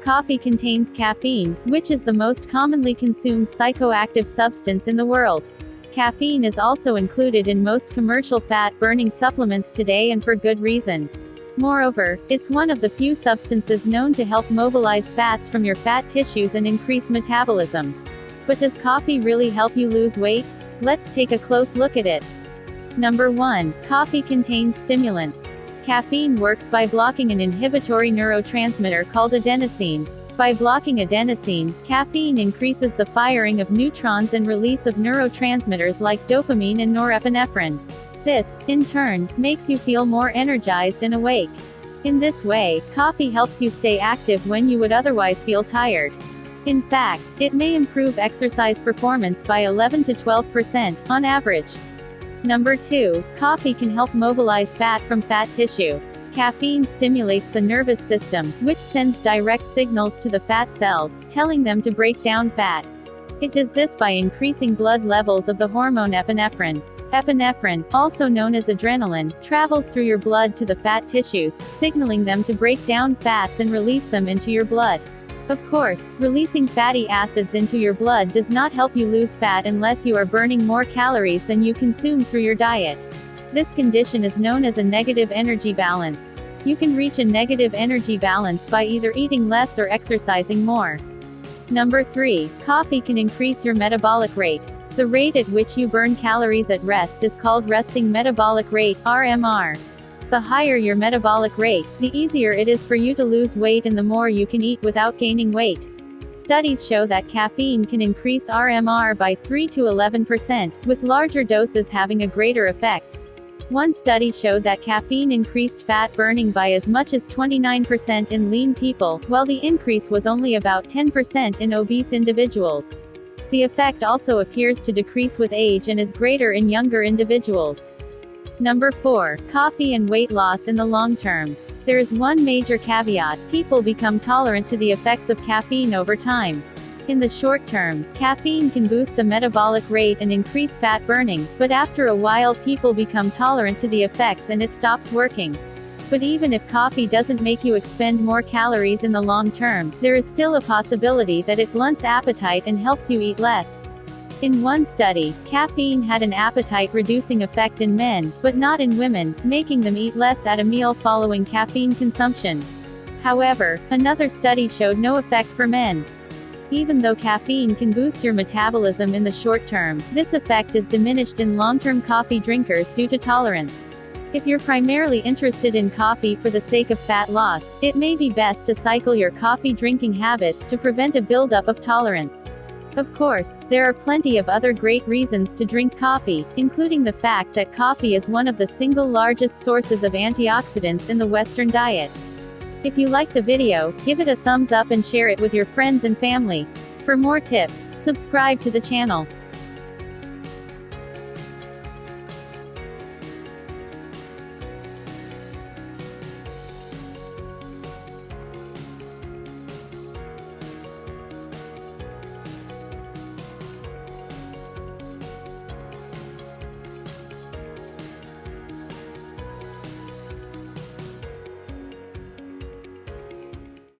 Coffee contains caffeine, which is the most commonly consumed psychoactive substance in the world. Caffeine is also included in most commercial fat-burning supplements today, and for good reason. Moreover, it's one of the few substances known to help mobilize fats from your fat tissues and increase metabolism. But does coffee really help you lose weight? Let's take a close look at it. Number 1. Coffee contains stimulants. Caffeine works by blocking an inhibitory neurotransmitter called adenosine. By blocking adenosine, caffeine increases the firing of neutrons and release of neurotransmitters like dopamine and norepinephrine. This, in turn, makes you feel more energized and awake. In this way, coffee helps you stay active when you would otherwise feel tired. In fact, it may improve exercise performance by 11 to 12% on average. Number 2. Coffee can help mobilize fat from fat tissue. Caffeine stimulates the nervous system, which sends direct signals to the fat cells, telling them to break down fat. It does this by increasing blood levels of the hormone epinephrine. Epinephrine, also known as adrenaline, travels through your blood to the fat tissues, signaling them to break down fats and release them into your blood. Of course, releasing fatty acids into your blood does not help you lose fat unless you are burning more calories than you consume through your diet. This condition is known as a negative energy balance. You can reach a negative energy balance by either eating less or exercising more. Number 3. Coffee can increase your metabolic rate. The rate at which you burn calories at rest is called resting metabolic rate, RMR. The higher your metabolic rate, the easier it is for you to lose weight and the more you can eat without gaining weight. Studies show that caffeine can increase RMR by 3 to 11%, with larger doses having a greater effect. One study showed that caffeine increased fat burning by as much as 29% in lean people, while the increase was only about 10% in obese individuals. The effect also appears to decrease with age and is greater in younger individuals. Number 4. Coffee and weight loss in the long term. There is one major caveat: people become tolerant to the effects of caffeine over time. In the short term, caffeine can boost the metabolic rate and increase fat burning, but after a while people become tolerant to the effects and it stops working. But even if coffee doesn't make you expend more calories in the long term, there is still a possibility that it blunts appetite and helps you eat less. In one study, caffeine had an appetite-reducing effect in men, but not in women, making them eat less at a meal following caffeine consumption. However, another study showed no effect for men. Even though caffeine can boost your metabolism in the short term, this effect is diminished in long-term coffee drinkers due to tolerance. If you're primarily interested in coffee for the sake of fat loss, it may be best to cycle your coffee drinking habits to prevent a buildup of tolerance. Of course, there are plenty of other great reasons to drink coffee, including the fact that coffee is one of the single largest sources of antioxidants in the Western diet. If you like the video, give it a thumbs up and share it with your friends and family. For more tips, subscribe to the channel.